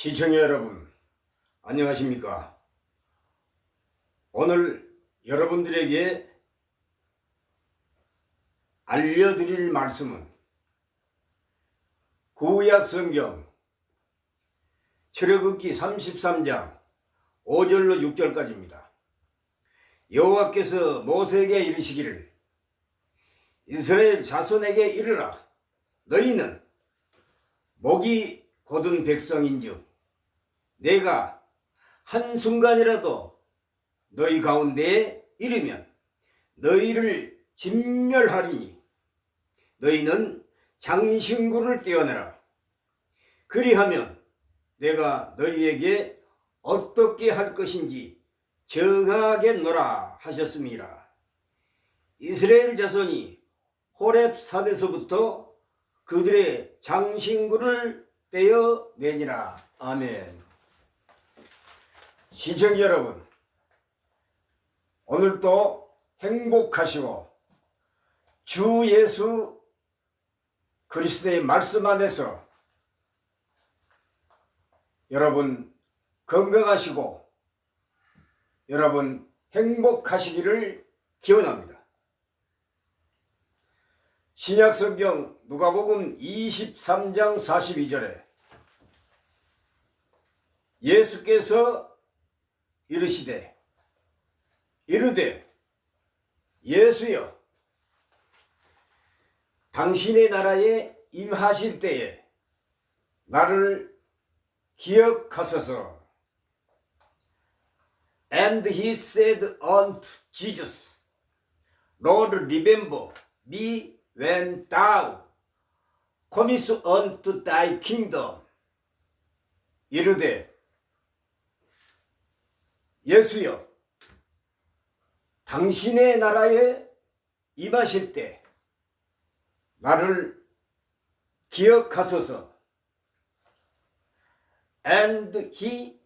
시청자 여러분, 안녕하십니까? 오늘 여러분들에게 알려드릴 말씀은 구약 성경 출애굽기 33장 5절로 6절까지입니다. 여호와께서 모세에게 이르시기를 이스라엘 자손에게 이르라. 너희는 목이 곧은 백성인즉 내가 한순간이라도 너희 가운데에 이르면 너희를 진멸하리니 너희는 장신구를 떼어내라. 그리하면 내가 너희에게 어떻게 할 것인지 정하겠노라 하셨음이라. 이스라엘 자손이 호렙 산에서부터 그들의 장신구를 떼어내니라. 아멘. 시청자 여러분, 오늘도 행복하시고 주 예수 그리스도의 말씀 안에서 여러분 건강하시고 여러분 행복하시기를 기원합니다. 신약성경 누가복음 23장 42절에 예수께서 이르시되 이르되 예수여 당신의 나라에 임하실 때에 나를 기억하소서. And he said unto Jesus, Lord, remember me when thou comest unto thy kingdom. 이르되 예수여 당신의 나라에 임하실 때 나를 기억하소서. And he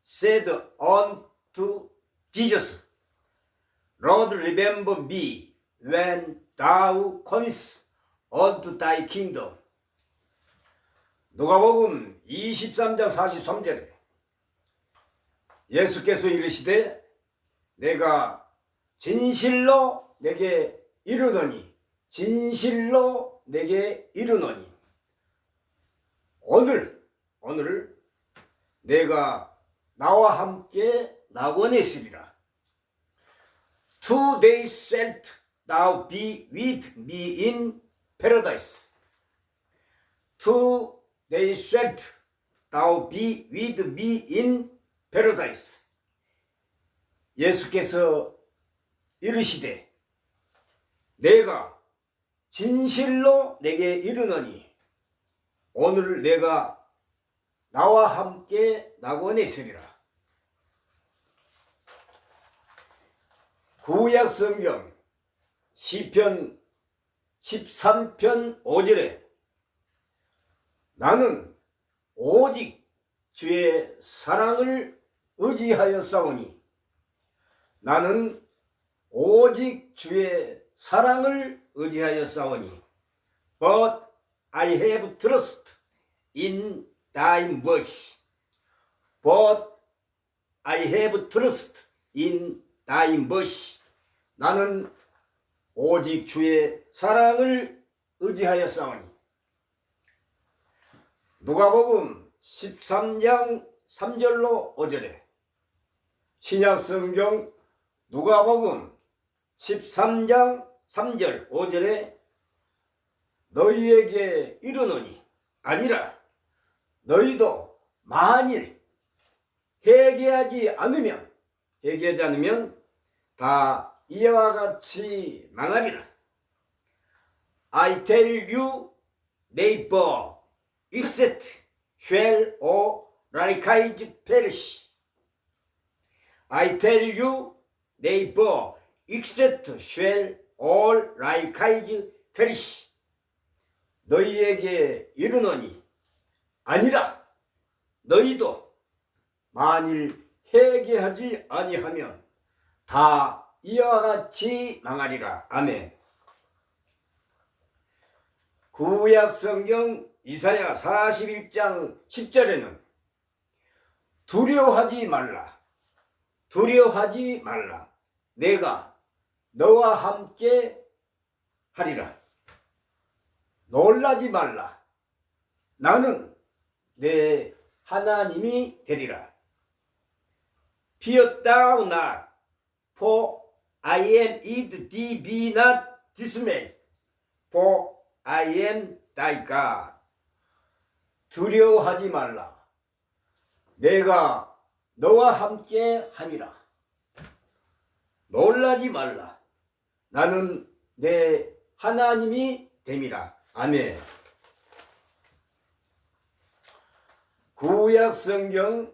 said unto Jesus, Lord, remember me when thou comest unto thy kingdom. 누가복음 23장 43절에 예수께서 이르시되 내가 진실로 내게 이르노니 진실로 내게 이르노니 오늘 내가 나와 함께 낙원에 있으리라. Today shalt thou be with me in paradise. Today shalt thou be with me in paradise. 예수께서 이르시되 내가 진실로 내게 이르노니 오늘 내가 나와 함께 낙원에 있으리라. 구약 성경 시편 13편 5절에 나는 오직 주의 사랑을 의지하여 싸우니 나는 오직 주의 사랑을 의지하여 싸우니 But I have trust in thy mercy. But I have trust in thy mercy. 나는 오직 주의 사랑을 의지하여 싸우니 누가복음 13장 3절로 5절에 신약성경 누가복음 13장 3절 5절에 너희에게 이르노니 아니라 너희도 만일 회개하지 않으면 다 이와 같이 망하리라. I tell you, neighbor, except shall or likewise perish. I tell you, neighbor, except shall or likewise perish. 너희에게 이르노니 아니라 너희도 만일 회개하지 아니하면 다 이와 같이 망하리라. 아멘. 구약 성경 이사야 41장 10절에는 두려워하지 말라. 두려워하지 말라. 내가 너와 함께 하리라. 놀라지 말라. 나는 내 하나님이 되리라. Fear thou not, for I am with thee. Be not dismayed, for I am thy God. 두려워하지 말라. 내가 너와 함께 함이라. 놀라지 말라. 나는 내 하나님이 됨이라. 아멘. 구약 성경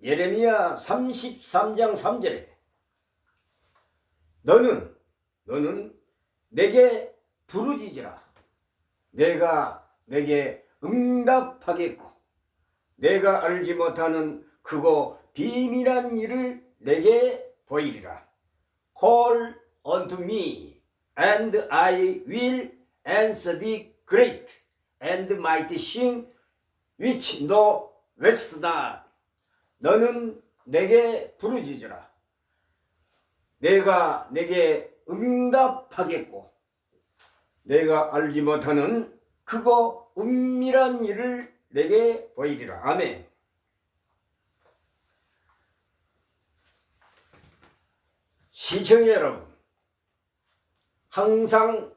예레미야 33장 3절에 너는 내게 부르짖으라. 내가 내게 응답하겠고 내가 알지 못하는 크고 비밀한 일을 내게 보이리라. Call unto me, and I will answer thee great and mighty thing which thou weighest not. 너는 내게 부르짖으라. 내가 내게 응답하겠고 내가 알지 못하는 크고 은밀한 일을 내게 보이리라. 아멘. 시청자 여러분, 항상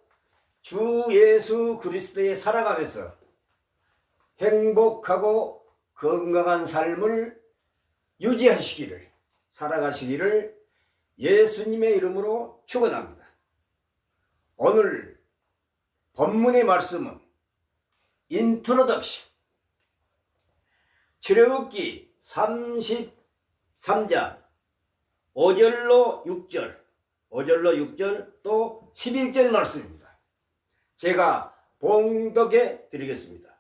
주 예수 그리스도의 살아가면서 행복하고 건강한 삶을 유지하시기를, 살아가시기를 예수님의 이름으로 축원합니다. 오늘 본문의 말씀은 인트로덕션, 출애굽기 33장 5절로 6절 또 11절 말씀입니다. 제가 봉독해 드리겠습니다.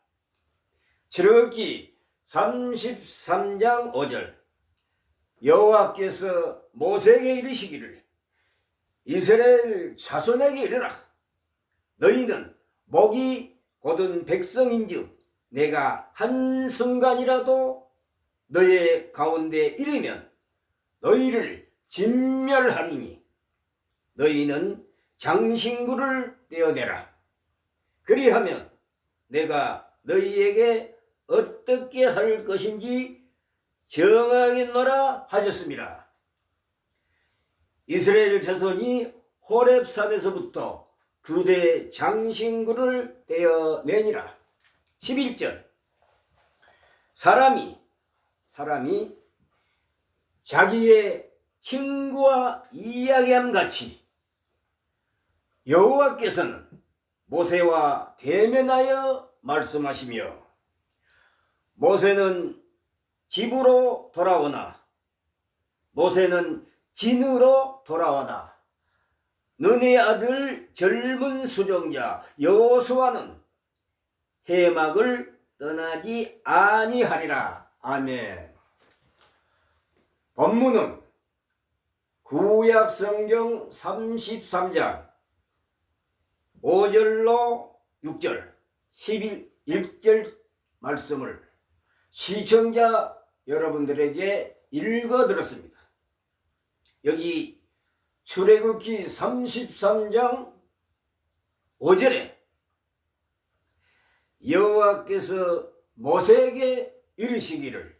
출애굽기 33장 5절. 여호와께서 모세에게 이르시기를 이스라엘 자손에게 이르라. 너희는 목이 곧은 백성인즉 내가 한순간이라도 너희 가운데 이르면 너희를 진멸하리니 너희는 장신구를 떼어내라. 그리하면 내가 너희에게 어떻게 할 것인지 정하겠노라 하셨습니다. 이스라엘 자손이 호렙산에서부터 그대 장신구를 떼어내니라. 11절. 사람이 자기의 친구와 이야기함 같이 여호와께서는 모세와 대면하여 말씀하시며 모세는 집으로 돌아오나 모세는 진으로 돌아오나 너네 아들 젊은 수종자 여호수아는 해막을 떠나지 아니하리라. 아멘. 본문은 구약 성경 33장 5절로 6절 11절 말씀을 시청자 여러분들에게 읽어 드렸습니다. 여기 출애굽기 33장 5절에 여호와께서 모세에게 이르시기를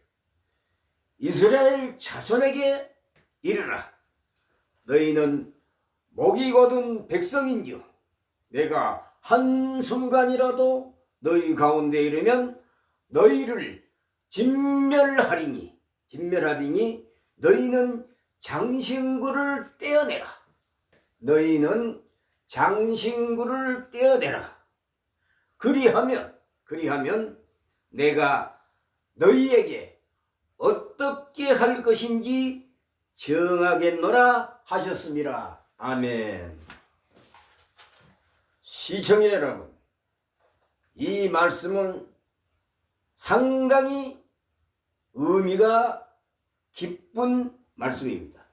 이스라엘 자손에게 이르라. 너희는 목이 곧은 백성인즉 내가 한순간이라도 너희 가운데 이르면 너희를 진멸하리니 너희는 장신구를 떼어내라. 너희는 장신구를 떼어내라. 그리하면 내가 너희에게 어떻게 할 것인지 정하겠노라 하셨습니다. 아멘. 시청자 여러분, 이 말씀은 상당히 의미가 깊은 말씀입니다.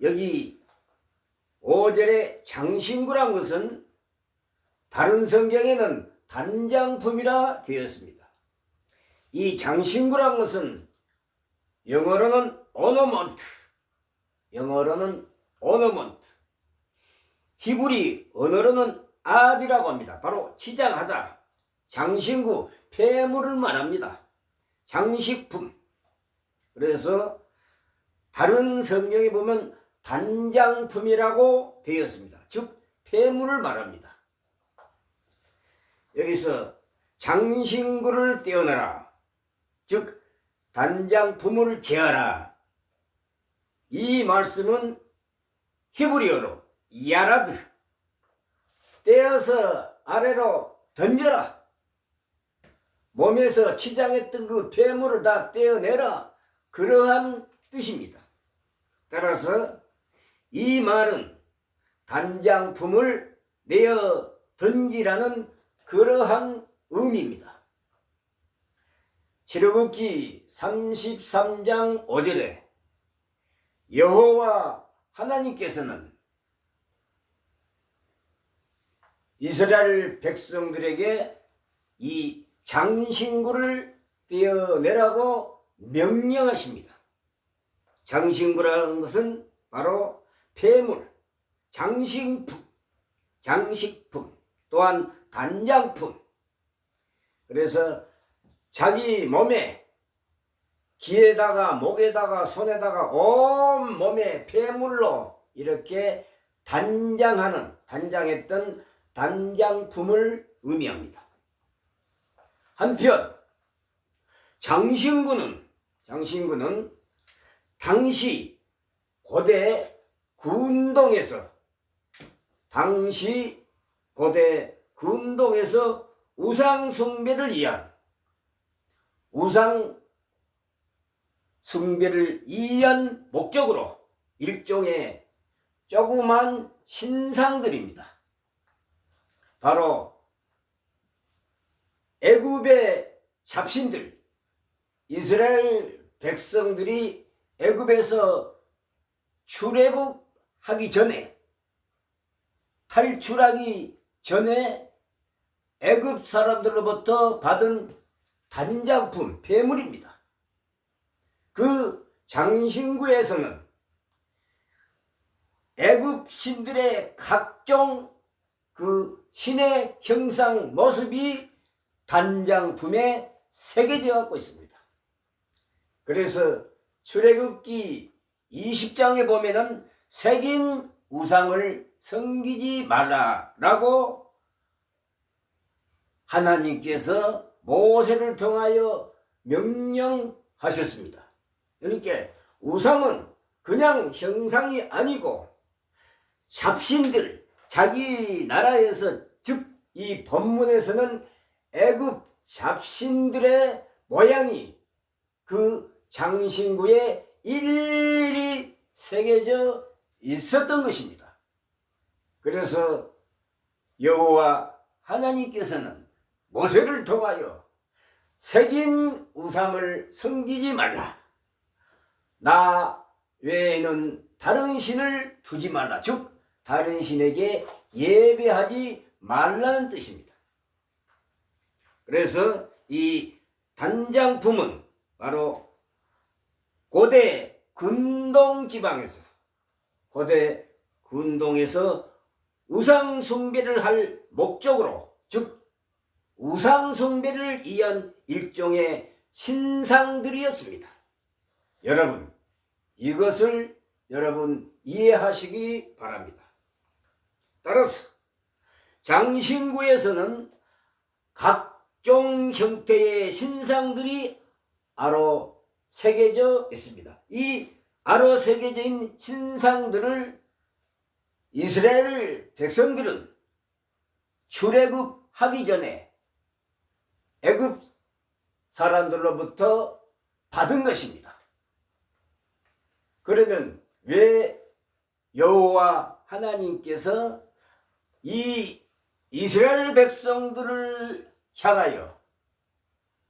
여기 5절에 장신구란 것은 다른 성경에는 단장품이라 되었습니다. 이 장신구란 것은 영어로는 ornament, 영어로는 ornament. 히브리 언어로는 아디라고 합니다. 바로 치장하다, 장신구, 폐물을 말합니다. 장식품. 그래서 다른 성경에 보면 단장품이라고 되어 있습니다. 즉 폐물을 말합니다. 여기서 장신구를 떼어내라, 즉 단장품을 제하라, 이 말씀은 히브리어로 야라드, 떼어서 아래로 던져라, 몸에서 치장했던 그 폐물을 다 떼어내라, 그러한 뜻입니다. 따라서 이 말은 단장품을 내어 던지라는 그러한 의미입니다. 출애굽기 33장 5절에 여호와 하나님께서는 이스라엘 백성들에게 이 장신구를 떼어내라고 명령하십니다. 장신구라는 것은 바로 폐물, 장식품, 또한 단장품. 그래서 자기 몸에, 귀에다가 목에다가 손에다가 온 몸에 폐물로 이렇게 단장했던 단장품을 의미합니다. 한편 장신구는 당시 고대 군동에서 우상 숭배를 이한 목적으로 일종의 조그만 신상들입니다. 바로 애굽의 잡신들, 이스라엘 백성들이 애굽에서 출애굽하기 전에, 탈출하기 전에 애굽 사람들로부터 받은 단장품, 폐물입니다. 그 장신구에서는 애굽 신들의 각종 그 신의 형상 모습이 단장품에 새겨져 갖고 있습니다. 그래서 출애굽기 20장에 보면은 새긴 우상을 섬기지 말라라고 하나님께서 모세를 통하여 명령하셨습니다. 그러니까 우상은 그냥 형상이 아니고 잡신들, 자기 나라에서, 즉 이 본문에서는 애굽 잡신들의 모양이 그 장신구에 일일이 새겨져 있었던 것입니다. 그래서 여호와 하나님께서는 모세를 통하여 새긴 우상을 섬기지 말라, 나 외에는 다른 신을 두지 말라, 즉 다른 신에게 예배하지 말라는 뜻입니다. 그래서 이 단장품은 바로 고대 근동 지방에서, 고대 근동에서 우상 숭배를 할 목적으로, 즉 우상 숭배를 위한 일종의 신상들이었습니다. 여러분, 이것을 이해하시기 바랍니다. 따라서 장신구에서는 각종 형태의 신상들이 아로 새겨져 있습니다. 이 아로 새겨져 있는 신상들을 이스라엘 백성들은 출애굽하기 전에 애굽 사람들로부터 받은 것입니다. 그러면 왜 여호와 하나님께서 이 이스라엘 백성들을 향하여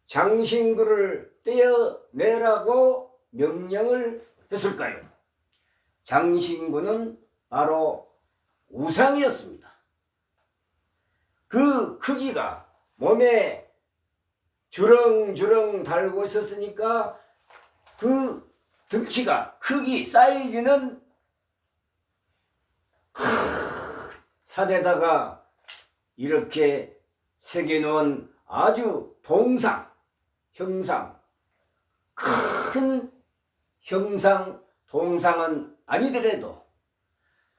장신구를 떼어내라고 명령을 했을까요? 장신구는 바로 우상이었습니다. 그 크기가 몸에 주렁주렁 달고 있었으니까 그 등치가, 크기, 사이즈는 큰 산에다가 이렇게 새겨놓은 아주 형상, 큰 형상, 동상은 아니더라도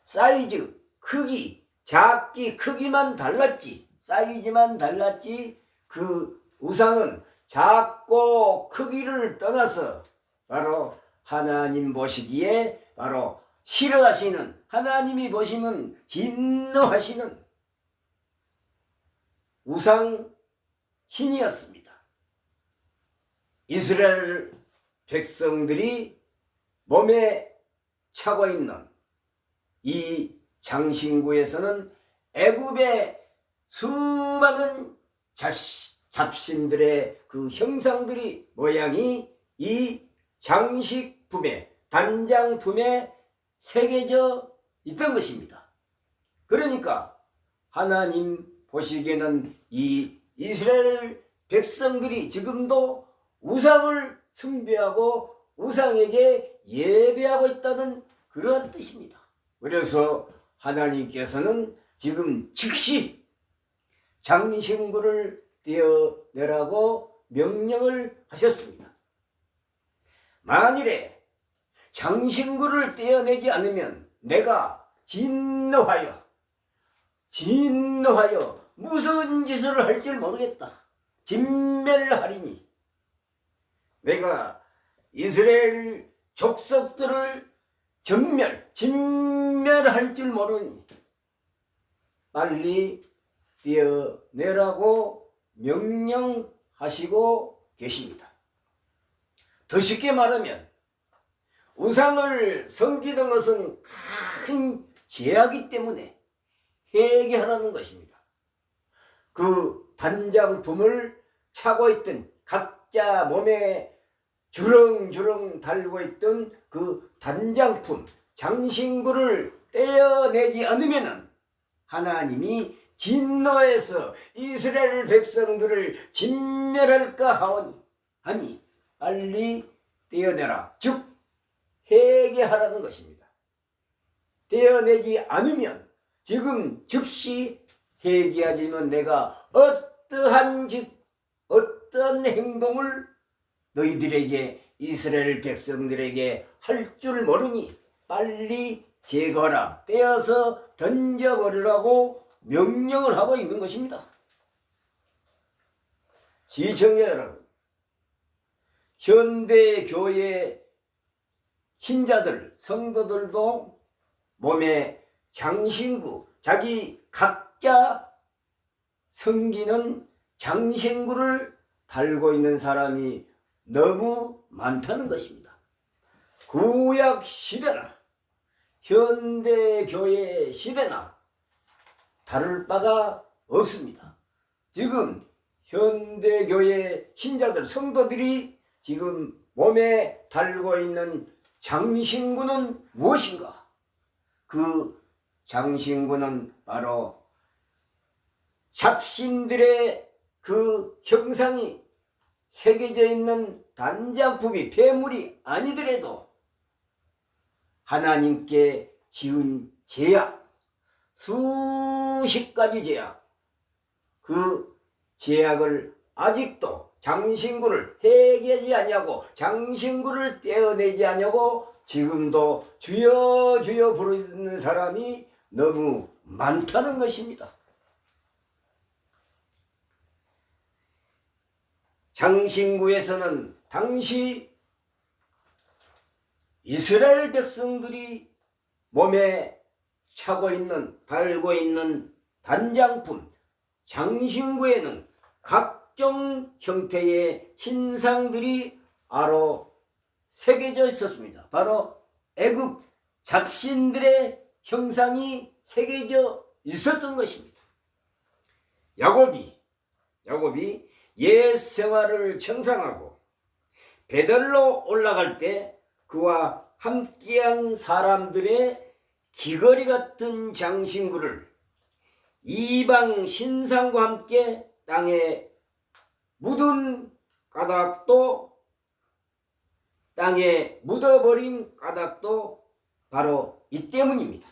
사이즈, 크기, 작기, 크기만 달랐지, 사이즈만 달랐지, 그 우상은 작고 크기를 떠나서 바로 하나님 보시기에 바로 싫어하시는, 하나님이 보시면 진노하시는 우상 신이었습니다. 이스라엘 백성들이 몸에 차고 있는 이 장신구에서는 애굽의 수많은 잡신들의 그 형상들이, 모양이 이 장식품에, 단장품에 새겨져 있던 것입니다. 그러니까 하나님 보시기에는 이 이스라엘 백성들이 지금도 우상을 숭배하고 우상에게 예배하고 있다는 그러한 뜻입니다. 그래서 하나님께서는 지금 즉시 장신구를 떼어내라고 명령을 하셨습니다. 만일에 장신구를 떼어내지 않으면 내가 진노하여 무슨 짓을 할지 모르겠다, 진멸하리니, 내가 이스라엘 족속들을 진멸할 줄 모르니 빨리 떼어내라고 명령하시고 계십니다. 더 쉽게 말하면 우상을 섬기는 것은 큰 죄악이기 때문에 회개하라는 것입니다. 그 단장품을 차고 있던, 각자 몸에 주렁주렁 달고 있던 그 단장품, 장신구를 떼어내지 않으면 하나님이 진노해서 이스라엘 백성들을 진멸할까 하오니, 아니 빨리 떼어내라, 즉 회개하라는 것입니다. 떼어내지 않으면, 지금 즉시 회개하지만 내가 어떠한 행동을 너희들에게, 이스라엘 백성들에게 할 줄 모르니 빨리 제거하라, 떼어서 던져버리라고 명령을 하고 있는 것입니다. 시청자 여러분, 현대 교회 신자들, 성도들도 몸에 장신구, 자기 각자 섬기는 장신구를 달고 있는 사람이 너무 많다는 것입니다. 구약 시대나 현대 교회 시대나 다를 바가 없습니다. 지금 현대 교회 신자들, 성도들이 지금 몸에 달고 있는 장신구는 무엇인가? 그 장신구는 바로 잡신들의 그 형상이 새겨져 있는 단장품이, 폐물이 아니더라도 하나님께 지은 죄악, 수십 가지 죄악, 그 죄악을 아직도 장신구를 회개하지 아니하고 장신구를 떼어내지 아니하고 지금도 주여 주여 부르는 사람이 너무 많다는 것입니다. 장신구에서는 당시 이스라엘 백성들이 몸에 차고 있는, 달고 있는 단장품 장신구에는 각종 형태의 신상들이 바로 새겨져 있었습니다. 바로 애굽 잡신들의 형상이 새겨져 있었던 것입니다. 야곱이 옛 생활을 청산하고 베들로 올라갈 때 그와 함께한 사람들의 귀걸이 같은 장신구를 이방 신상과 함께 땅에 묻은 까닭도 땅에 묻어버린 까닭도 바로 이 때문입니다.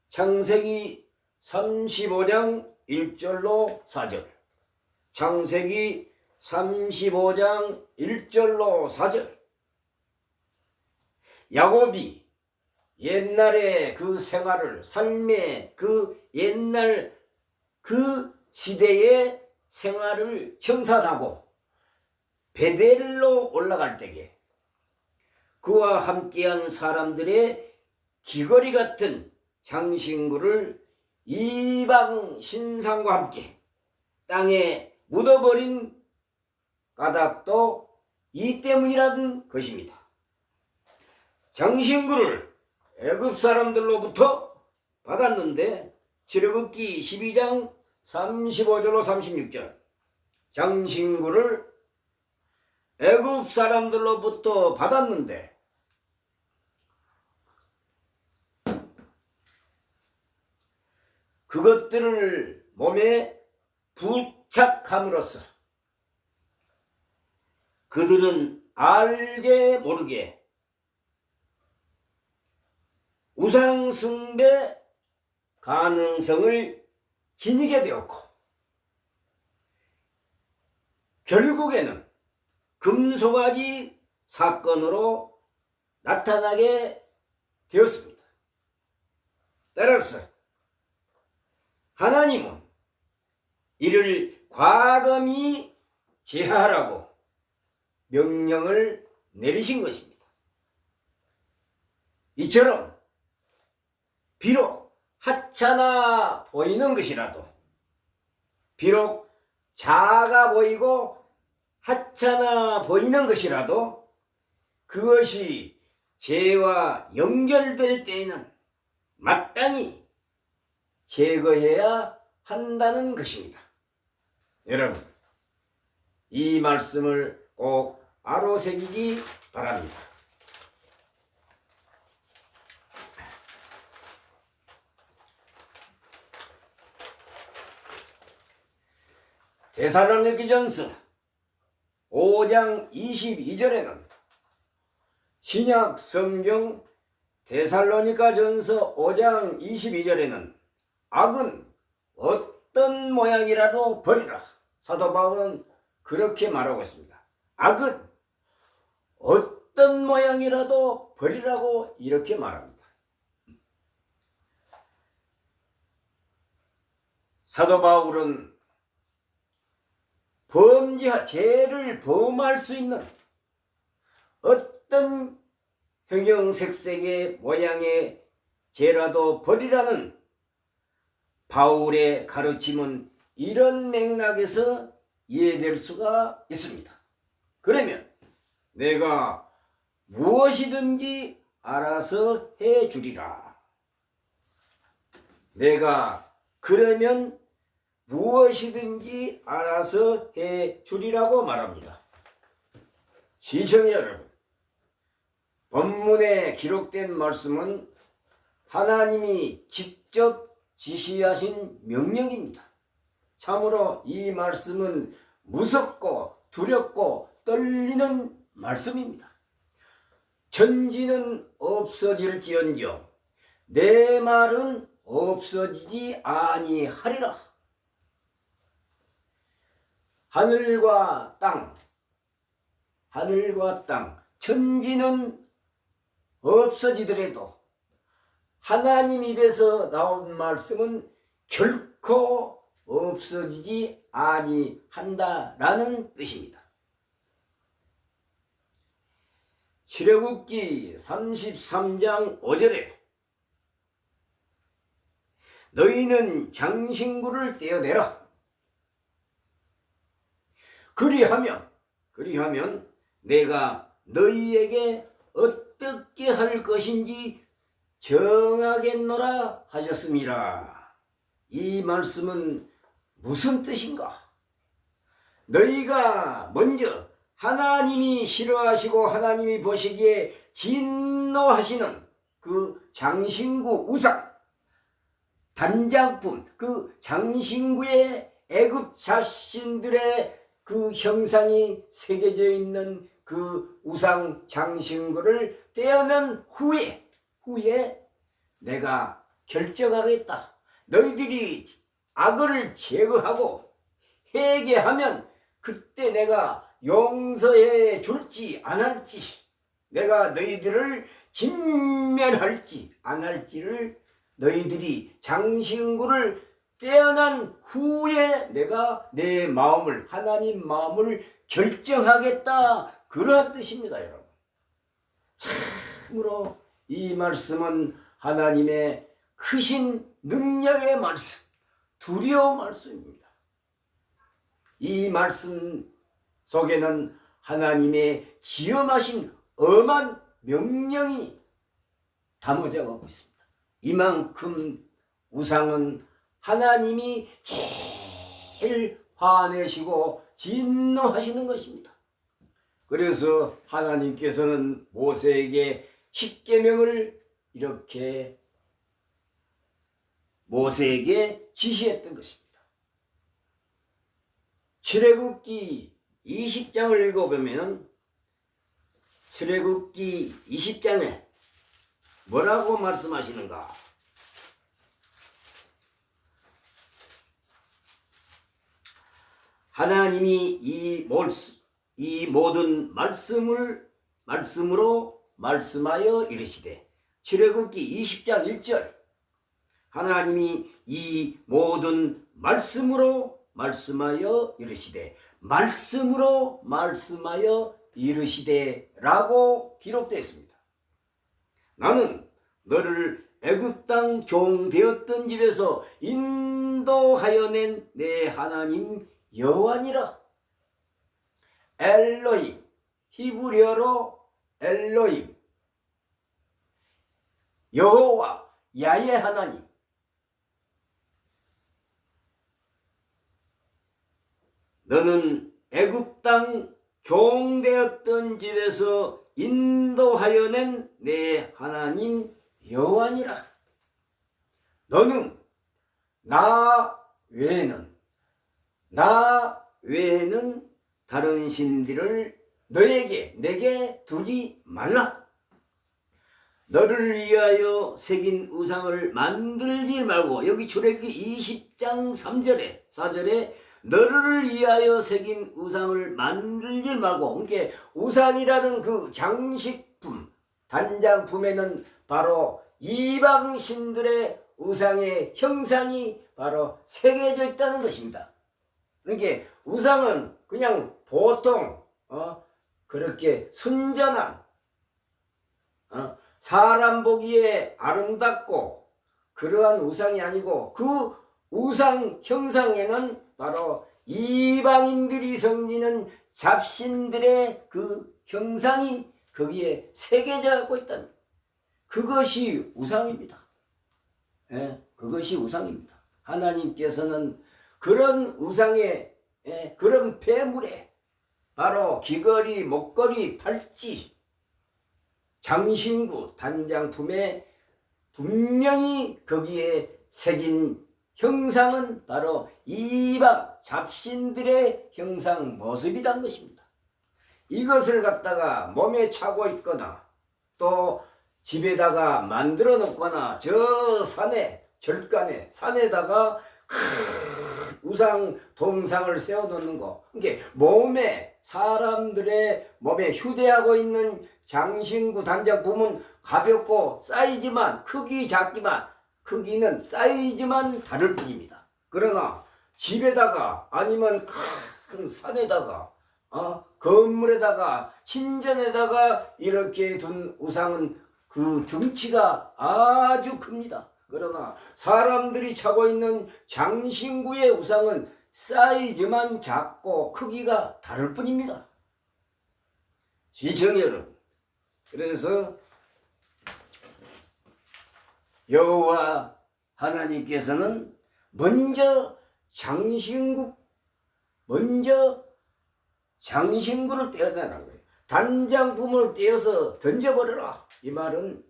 창세기 35장 1절로 4절. 창세기 35장 1절로 4절. 야곱이 옛날의 그 생활을, 삶의 그 옛날 그 시대의 생활을 청산하고 베델로 올라갈 때에 그와 함께한 사람들의 귀걸이 같은 장신구를 이방 신상과 함께 땅에 묻어버린 까닭도 이 때문이라는 것입니다. 장신구를 애굽 사람들로부터 받았는데 출애굽기 12장 35절로 36절. 장신구를 애굽 사람들로부터 받았는데 그것들을 몸에 부착함으로써 그들은 알게 모르게 우상숭배 가능성을 지니게 되었고 결국에는 금송아지 사건으로 나타나게 되었습니다. 따라서 하나님은 이를 과감히 제하라고 명령을 내리신 것입니다. 이처럼 비록 하찮아 보이는 것이라도, 비록 작아 보이고 하찮아 보이는 것이라도 그것이 죄와 연결될 때에는 마땅히 제거해야 한다는 것입니다. 여러분, 이 말씀을 꼭 아로새기기 바랍니다. 데살로니가전서 5장 22절에는 신약 성경 데살로니가전서 5장 22절에는 악은 어떤 모양이라도 버리라. 사도 바울은 그렇게 말하고 있습니다. 악은 어떤 모양이라도 버리라고 이렇게 말합니다. 사도 바울은 죄를 범할 수 있는 어떤 형형색색의 모양의 죄라도 버리라는 바울의 가르침은 이런 맥락에서 이해될 수가 있습니다. 그러면 내가 무엇이든지 알아서 해 주리라. 내가 그러면 무엇이든지 알아서 해 주리라고 말합니다. 시청자 여러분, 본문에 기록된 말씀은 하나님이 직접 지시하신 명령입니다. 참으로 이 말씀은 무섭고 두렵고 떨리는 말씀입니다. 천지는 없어질지언정 내 말은 없어지지 아니하리라. 하늘과 땅, 천지는 없어지더라도 하나님 입에서 나온 말씀은 결코 없어지지 아니한다라는 뜻입니다. 출애굽기 33장 5절에 너희는 장신구를 떼어내라. 그리하면 내가 너희에게 어떻게 할 것인지 정하겠노라 하셨음이라. 이 말씀은 무슨 뜻인가? 너희가 먼저 하나님이 싫어하시고 하나님이 보시기에 진노하시는 그 장신구 우상, 단장품, 그 장신구의 애굽 자신들의 그 형상이 새겨져 있는 그 우상 장신구를 떼어낸 후에 내가 결정하겠다. 너희들이 악을 제거하고 회개하면 그때 내가 용서해 줄지 안 할지, 내가 너희들을 진멸할지 안 할지를 너희들이 장신구를 떼어난 후에 내가 내 마음을, 하나님 마음을 결정하겠다. 그러한 뜻입니다, 여러분. 참으로 이 말씀은 하나님의 크신 능력의 말씀, 두려운 말씀입니다. 이 말씀 속에는 하나님의 지엄하신 엄한 명령이 담아져 가고 있습니다. 이만큼 우상은 하나님이 제일 화내시고 진노하시는 것입니다. 그래서 하나님께서는 모세에게 십계명을 이렇게 모세에게 지시했던 것입니다. 출애굽기 20장을 읽어보면 출애굽기 20장에 뭐라고 말씀하시는가? 하나님이 이 모든 말씀으로 말씀하여 이르시되, 출애굽기 20장 1절, 하나님이 이 모든 말씀으로 말씀하여 이르시되, 말씀으로 말씀하여 이르시되 라고 기록되어 있습니다. 나는 너를 애굽 땅 종 되었던 집에서 인도하여 낸 내 하나님 여호와니라. 엘로힘, 히브리어로 엘로힘, 여호와, 야훼 하나님. 너는 애굽 땅 종 되었던 집에서 인도하여 낸 내 하나님 여호와니라. 너는 나 외에는 다른 신들을 내게 두지 말라. 너를 위하여 새긴 우상을 만들지 말고, 여기 출애굽기 20장 4절에 너를 위하여 새긴 우상을 만들지 말고, 그러니까 우상이라는 그 장식품, 단장품에는 바로 이방 신들의 우상의 형상이 바로 새겨져 있다는 것입니다. 그러니까 우상은 그냥 보통 그렇게 순전한 사람 보기에 아름답고 그러한 우상이 아니고, 그 우상 형상에는 바로 이방인들이 섬기는 잡신들의 그 형상이 거기에 새겨져 있다는, 그것이 우상입니다. 그것이 우상입니다. 하나님께서는 그런 우상의 그런 폐물에 바로 귀걸이, 목걸이, 팔찌, 장신구, 단장품에 분명히 거기에 새긴 형상은 바로 이방 잡신들의 형상 모습이란 것입니다. 이것을 갖다가 몸에 차고 있거나 또 집에다가 만들어 놓거나 저 산에, 절간에, 산에다가 우상 동상을 세워 놓는 거, 그러니까 사람들의 몸에 휴대하고 있는 장신구 단장품은 가볍고 사이즈만, 크기는 사이즈만 다를 뿐입니다. 그러나 집에다가 아니면 큰 산에다가 건물에다가 신전에다가 이렇게 둔 우상은 그 덩치가 아주 큽니다. 그러나 사람들이 차고 있는 장신구의 우상은 사이즈만 작고 크기가 다를 뿐입니다. 시청자 여러분, 그래서 여호와 하나님께서는 먼저 장신구를 떼어내라는 거예요. 단장품을 떼어서 던져버려라. 이 말은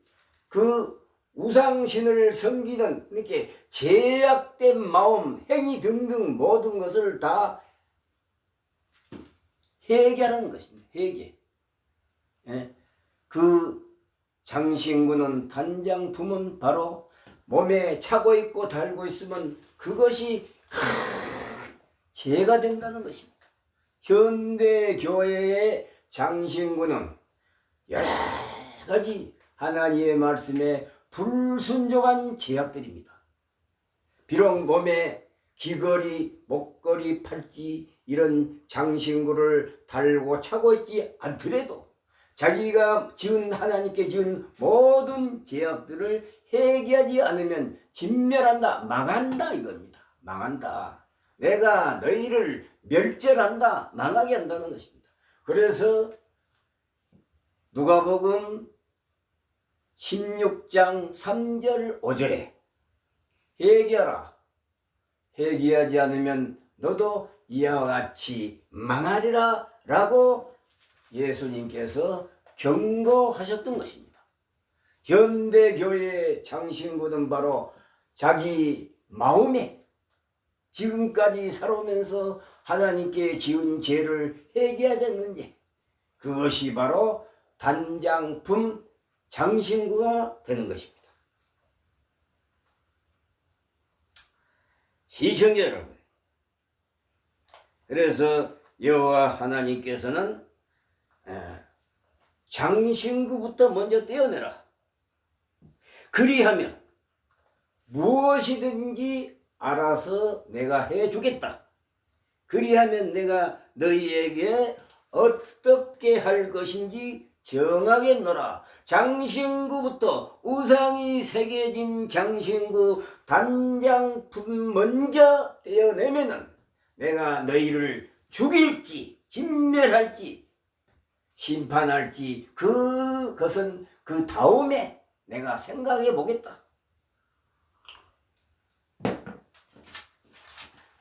그 우상신을 섬기는, 이렇게 죄악된 마음, 행위 등등 모든 것을 다 회개하는 것입니다. 회개. 예? 그 장신구는 단장품은 바로 몸에 차고 있고 달고 있으면 그것이 죄가 된다는 것입니다. 현대 교회의 장신구는 여러 가지 하나님의 말씀에 불순종한 죄악들입니다. 비록 몸에 귀걸이, 목걸이, 팔찌 이런 장신구를 달고 차고 있지 않더라도 자기가 지은 하나님께 지은 모든 죄악들을 회개하지 않으면 진멸한다, 망한다 이겁니다. 망한다. 내가 너희를 멸절한다, 망하게 한다는 것입니다. 그래서 누가복음 16장 3절 5절에 회개하라. 회개하지 않으면 너도 이와 같이 망하리라 라고 예수님께서 경고하셨던 것입니다. 현대교회의 장신구는 바로 자기 마음에 지금까지 살아오면서 하나님께 지은 죄를 회개하지 않는지 그것이 바로 단장품 장신구가 되는 것입니다. 시청자 여러분, 그래서 여호와 하나님께서는 장신구부터 먼저 떼어내라. 그리하면 무엇이든지 알아서 내가 해주겠다. 그리하면 내가 너희에게 어떻게 할 것인지 정하겠노라. 장신구부터 우상이 새겨진 장신구 단장품 먼저 떼어내면은 내가 너희를 죽일지 진멸할지 심판할지 그것은 그 다음에 내가 생각해 보겠다.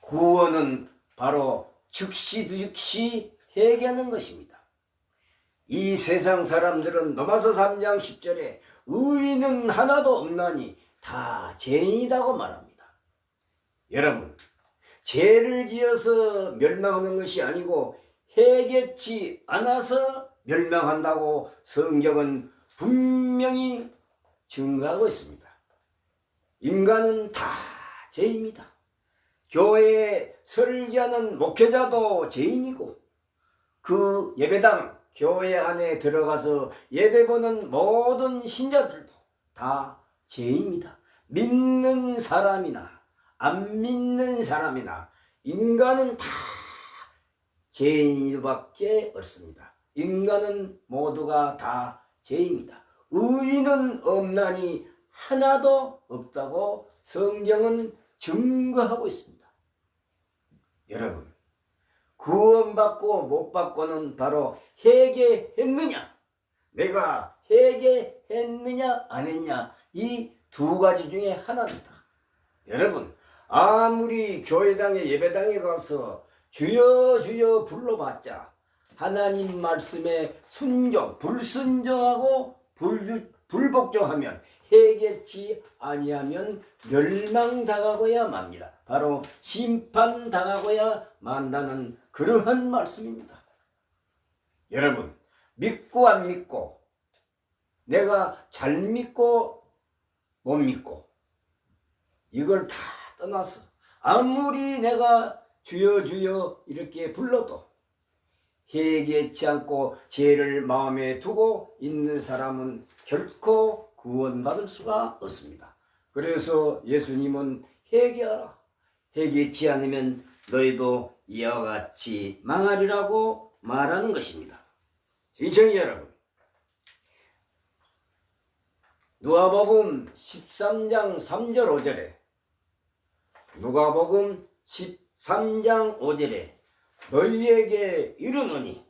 구원은 바로 즉시 회개하는 것입니다. 이 세상 사람들은 로마서 3장 10절에 의인은 하나도 없나니 다 죄인이라고 말합니다. 여러분, 죄를 지어서 멸망하는 것이 아니고 회개치 않아서 멸망한다고 성경은 분명히 증거하고 있습니다. 인간은 다 죄입니다. 교회에 설교하는 목회자도 죄인이고 그 예배당 교회 안에 들어가서 예배보는 모든 신자들도 다 죄입니다. 믿는 사람이나 안 믿는 사람이나 인간은 다 죄인밖에 없습니다. 인간은 모두가 다 죄입니다. 의인은 없나니 하나도 없다고 성경은 증거하고 있습니다. 여러분, 구원받고 못 받고는 바로 회개했느냐, 내가 회개했느냐 안 했냐, 이 두 가지 중에 하나입니다. 여러분, 아무리 교회당에 예배당에 가서 주여 주여 불러봤자 하나님 말씀에 순종, 불순종하고 불복종하면 회개치 아니하면 멸망당하고야 맙니다. 바로 심판당하고야 만다는 그러한 말씀입니다. 여러분, 믿고 안 믿고, 내가 잘 믿고 못 믿고, 이걸 다 떠나서 아무리 내가 주여 주여 이렇게 불러도 회개치 않고 죄를 마음에 두고 있는 사람은 결코 구원받을 수가 없습니다. 그래서 예수님은 회개하라. 회개치 않으면 너희도 이와 같이 망하리라고 말하는 것입니다. 시청자 여러분, 누가복음 13장 3절 5절에 누가복음 13장 5절에 너희에게 이르노니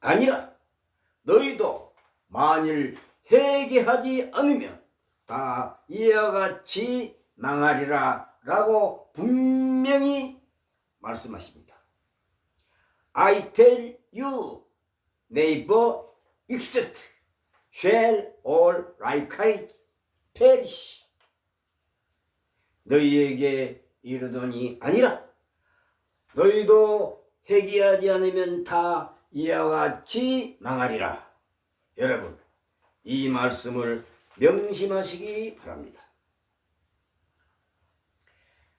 아니라 너희도 만일 회개하지 않으면 다 이와 같이 망하리라 라고 분명히 말씀하십니다. I tell you, neighbor, except shall all likewise perish. 너희에게 이르더니 아니라 너희도 회개하지 않으면 다 이와 같이 망하리라. 여러분, 이 말씀을 명심하시기 바랍니다.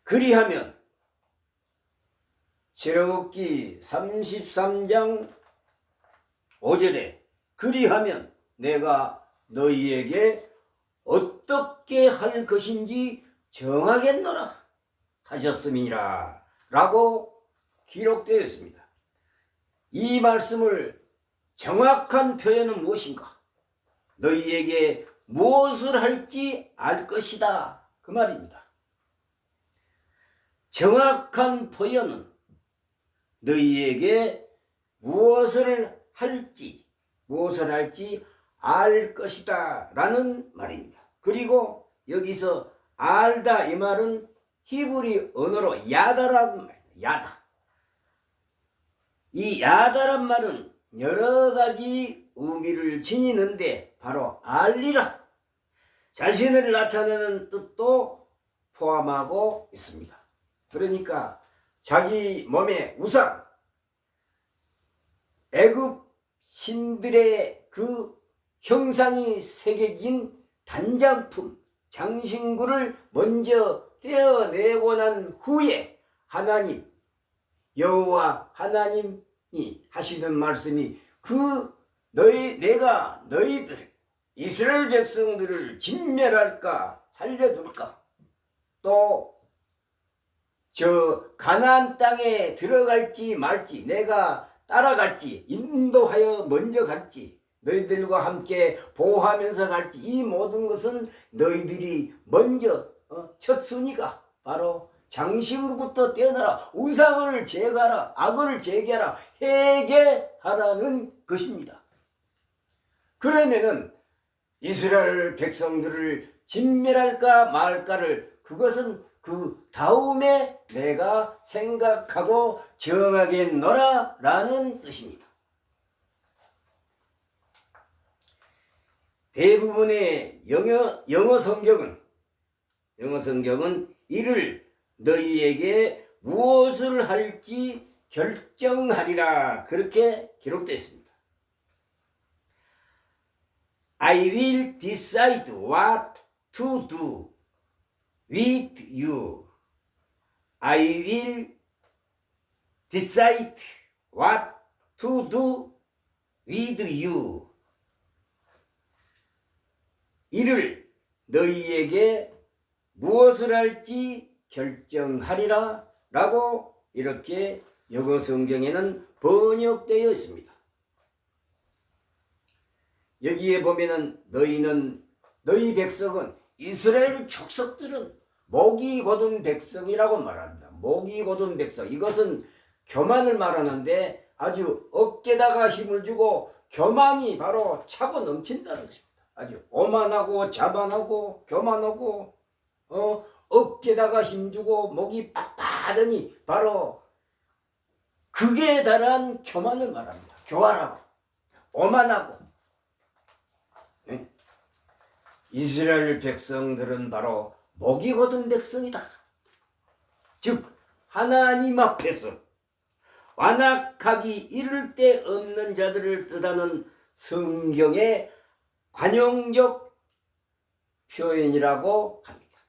그리하면 출애굽기 33장 5절에 그리하면 내가 너희에게 어떻게 할 것인지 정하겠노라 하셨음이라 라고 기록되어 있습니다. 이 말씀을 정확한 표현은 무엇인가? 너희에게 무엇을 할지 알 것이다 그 말입니다. 정확한 표현은 너희에게 무엇을 할지 알 것이다 라는 말입니다. 그리고 여기서 알다 이 말은 히브리 언어로 야다라는 말입니다. 야다. 이 야다란 말은 여러 가지 의미를 지니는데 바로 알리라, 자신을 나타내는 뜻도 포함하고 있습니다. 그러니까 자기 몸의 우상, 애굽 신들의 그 형상이 새겨진 단장품, 장신구를 먼저 떼어내고 난 후에 하나님, 여호와 하나님이 하시는 말씀이 내가 너희들 이스라엘 백성들을 진멸할까 살려둘까, 또 저 가나안 땅에 들어갈지 말지, 내가 따라갈지, 인도하여 먼저 갈지, 너희들과 함께 보호하면서 갈지, 이 모든 것은 너희들이 먼저 첫 순위가 바로 장신구부터 떼어놔라, 우상을 제거하라, 악을 제거하라, 회개하라는 것입니다. 그러면은 이스라엘 백성들을 진멸할까 말까를, 그것은 그 다음에 내가 생각하고 정하겠노라 라는 뜻입니다. 대부분의 영어 성경은 이를 너희에게 무엇을 할지 결정하리라 그렇게 기록되어 있습니다. I will decide what to do with you. I will decide what to do with you. 이를 너희에게 무엇을 할지 결정하리라 라고 이렇게 영어 성경에는 번역되어 있습니다. 여기에 보면은 너희 백성은, 이스라엘 족속들은 목이 곧은 백성이라고 말합니다. 목이 곧은 백성, 이것은 교만을 말하는데 아주 어깨다가 힘을 주고 교만이 바로 차고 넘친다는 것입니다. 아주 오만하고 자만하고 교만하고 어깨다가 힘주고 목이 빳빳하니 바로 극에 달한 교만을 말합니다. 교활하고 오만하고. 네? 이스라엘 백성들은 바로 목이 곧은 백성이다. 즉 하나님 앞에서 완악하기 이를 데 없는 자들을 뜻하는 성경의 관용적 표현이라고 합니다.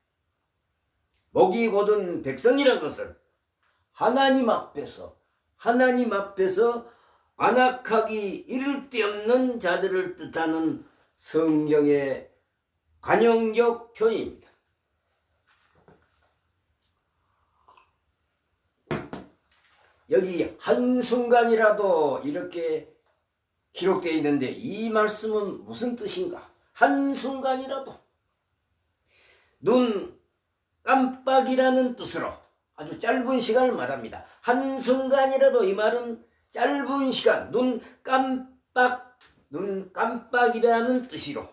목이 곧은 백성이라는 것은 하나님 앞에서 완악하기 이를 데 없는 자들을 뜻하는 성경의 관용적 표현입니다. 여기 한순간이라도 이렇게 기록되어 있는데 이 말씀은 무슨 뜻인가? 한순간이라도, 눈 깜빡이라는 뜻으로 아주 짧은 시간을 말합니다. 한순간이라도, 이 말은 짧은 시간, 눈 깜빡이라는 뜻으로,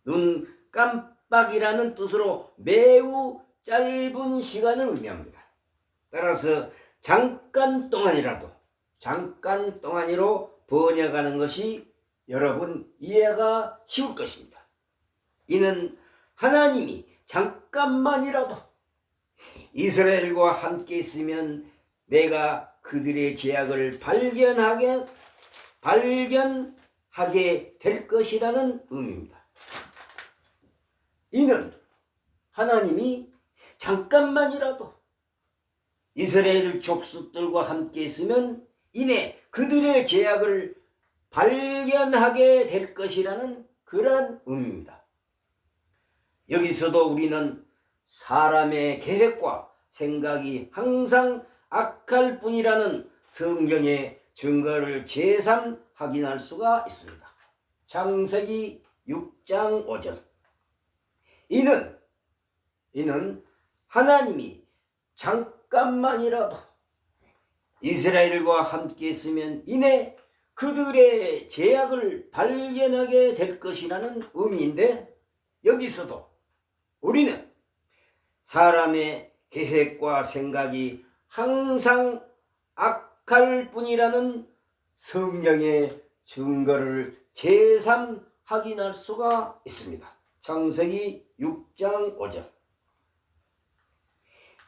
눈 깜빡이라는 뜻으로 매우 짧은 시간을 의미합니다. 따라서 잠깐 동안이로 번역하는 것이 여러분 이해가 쉬울 것입니다. 이는 하나님이 잠깐만이라도 이스라엘과 함께 있으면 내가 그들의 죄악을 발견하게 될 것이라는 의미입니다. 이는 하나님이 잠깐만이라도 이스라엘 족속들과 함께 있으면 이내 그들의 죄악을 발견하게 될 것이라는 그러한 의미입니다. 여기서도 우리는 사람의 계획과 생각이 항상 악할 뿐이라는 성경의 증거를 제3 확인할 수가 있습니다. 창세기 6장 5절. 이는 하나님이 잠깐만이라도 이스라엘과 함께 있으면 이내 그들의 죄악을 발견하게 될 것이라는 의미인데, 여기서도 우리는 사람의 계획과 생각이 항상 악할 뿐이라는 성경의 증거를 제3 확인할 수가 있습니다. 창세기 6장 5절.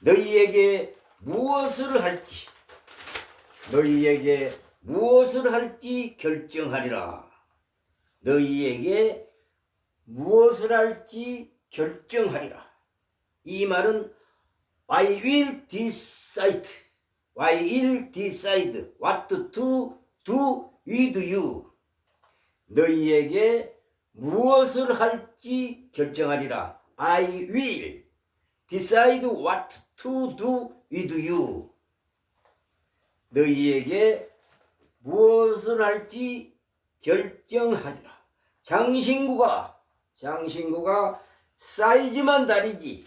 너희에게 무엇을 할지 결정하리라. 너희에게 무엇을 할지 결정하리라. 이 말은 I will decide what to do with you. 너희에게 무엇을 할지 결정하리라. I will decide what to do with you. 너희에게 무엇을 할지 결정하리라. 장신구가 사이즈만 다르지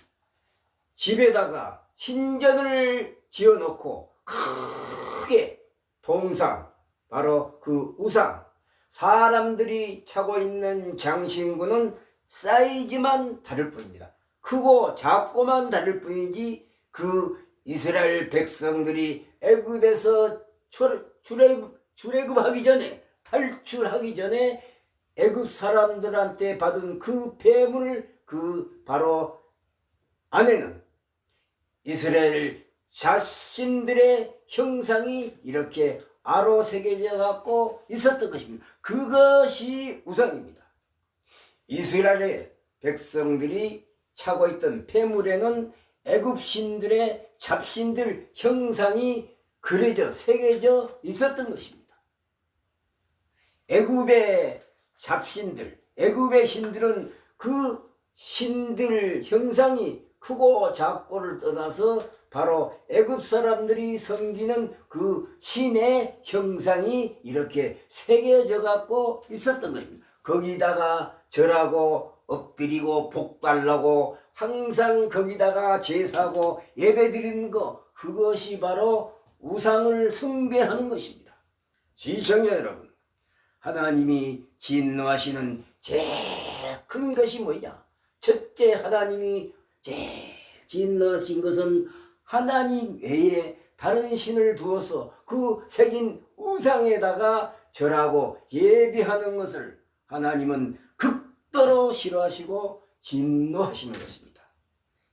집에다가 신전을 지어놓고 크게 동상, 바로 그 우상, 사람들이 차고 있는 장신구는 사이즈만 다를 뿐입니다. 크고 작고만 다를 뿐이지 그 이스라엘 백성들이 애굽에서 출애굽하기 전에, 탈출하기 전에 애굽 사람들한테 받은 그 폐물, 그 바로 안에는 이스라엘 자신들의 형상이 이렇게 아로 새겨져 갖고 있었던 것입니다. 그것이 우상입니다. 이스라엘의 백성들이 차고 있던 폐물에는 애굽 신들의 잡신들 형상이 그려져 새겨져 있었던 것입니다. 애굽의 잡신들, 애굽의 신들은 그 신들 형상이 크고 작고를 떠나서 바로 애굽 사람들이 섬기는 그 신의 형상이 이렇게 새겨져 갖고 있었던 것입니다. 거기다가 절하고 엎드리고 복달라고 항상 거기다가 제사하고 예배드리는 거, 그것이 바로 우상을 숭배하는 것입니다. 시청자 여러분, 하나님이 진노하시는 제일 큰 것이 뭐냐? 첫째, 하나님이 제일 진노하신 것은 하나님 외에 다른 신을 두어서 그 새긴 우상에다가 절하고 예배하는 것을 하나님은 극도로 싫어하시고 진노하시는 것입니다.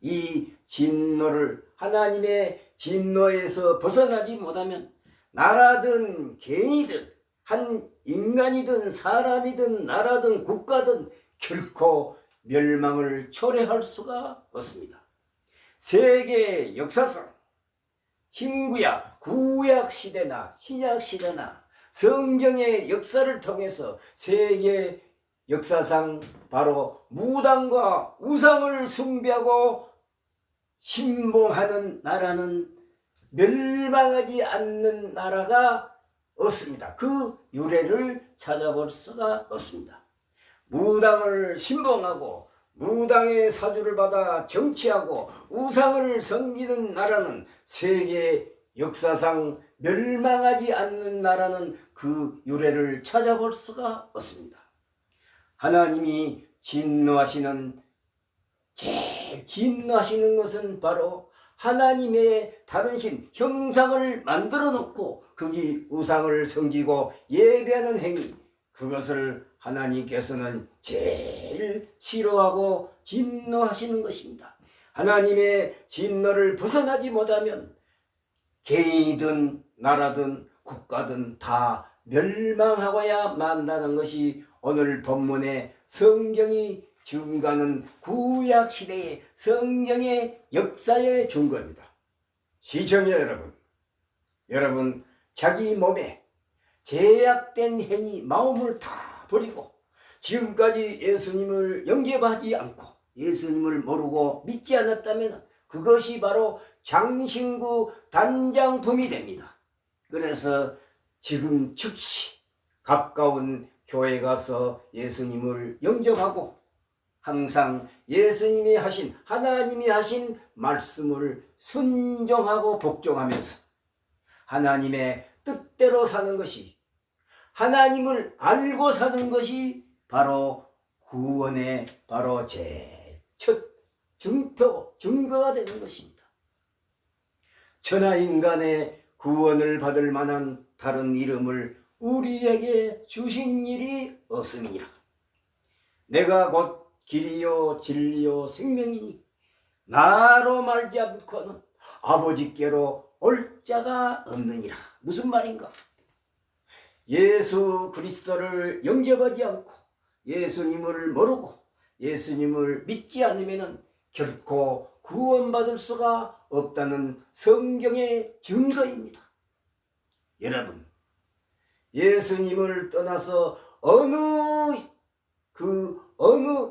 이 진노를, 하나님의 진노에서 벗어나지 못하면 나라든 개인이든 한 인간이든 사람이든 나라든 국가든 결코 멸망을 초래할 수가 없습니다. 세계 역사상 신구약, 구약시대나 신약시대나 성경의 역사를 통해서 세계 역사상 바로 무당과 우상을 숭배하고 신봉하는 나라는 멸망하지 않는 나라가 없습니다. 그 유래를 찾아볼 수가 없습니다. 무당을 신봉하고 무당의 사주를 받아 정치하고 우상을 섬기는 나라는 세계 역사상 멸망하지 않는 나라는 그 유래를 찾아볼 수가 없습니다. 하나님이 제일 진노하시는 것은 바로 하나님의 다른 신 형상을 만들어 놓고 거기 우상을 섬기고 예배하는 행위, 그것을 하나님께서는 제일 싫어하고 진노하시는 것입니다. 하나님의 진노를 벗어나지 못하면 개인이든 나라든 국가든 다 멸망하고야 만다는 것이 오늘 본문의 성경이 증가하는 구약시대의 성경의 역사의 증거입니다. 시청자 여러분 자기 몸에 제약된 행위 마음을 다 버리고 지금까지 예수님을 영접하지 않고 예수님을 모르고 믿지 않았다면 그것이 바로 장신구 단장품이 됩니다. 그래서 지금 즉시 가까운 교회 가서 예수님을 영접하고 항상 예수님이 하신 하나님이 하신 말씀을 순종하고 복종하면서 하나님의 뜻대로 사는 것이 하나님을 알고 사는 것이 바로 구원의 바로 첫 증거가 되는 것입니다. 천하인간의 구원을 받을 만한 다른 이름을 우리에게 주신 일이 없음이니라. 내가 곧 길이요 진리요 생명이니 나로 말지 않고는 아버지께로 올 자가 없느니라. 무슨 말인가? 예수 그리스도를 영접하지 않고 예수님을 모르고 예수님을 믿지 않으면 결코 구원받을 수가 없다는 성경의 증거입니다. 여러분, 예수님을 떠나서 어느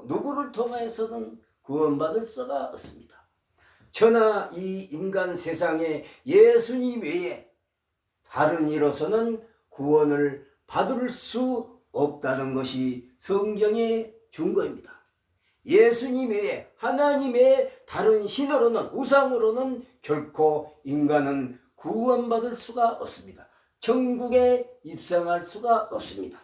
누구를 통해서는 구원받을 수가 없습니다. 천하 이 인간 세상에 예수님 외에 다른 이로서는 구원을 받을 수 없다는 것이 성경의 증거입니다. 예수님 외에 하나님 외에 다른 신으로는 우상으로는 결코 인간은 구원받을 수가 없습니다. 천국에 입성할 수가 없습니다.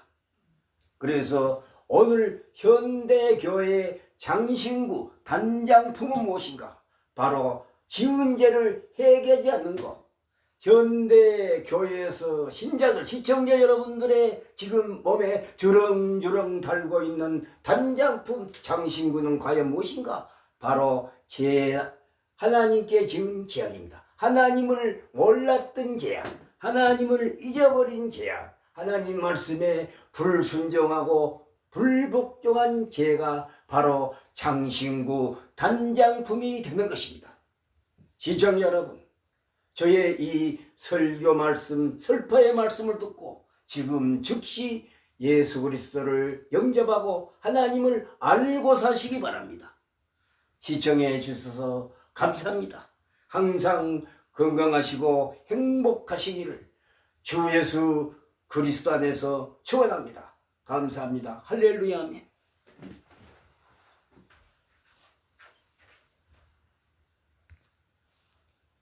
그래서 오늘 현대교회의 장신구 단장품은 무엇인가? 바로 지은 죄를 회개하지 않는 것. 현대교회에서 신자들, 시청자 여러분들의 지금 몸에 주렁주렁 달고 있는 단장품 장신구는 과연 무엇인가? 바로 하나님께 지은 죄악입니다. 하나님을 몰랐던 죄악, 하나님을 잊어버린 죄악, 하나님 말씀에 불순종하고 불복종한 죄가 바로 장신구 단장품이 되는 것입니다. 시청자 여러분, 저의 이 설교 말씀, 설파의 말씀을 듣고 지금 즉시 예수 그리스도를 영접하고 하나님을 알고 사시기 바랍니다. 시청해 주셔서 감사합니다. 항상 건강하시고 행복하시기를 주 예수 그리스도 안에서 축원합니다. 감사합니다. 할렐루야 아멘.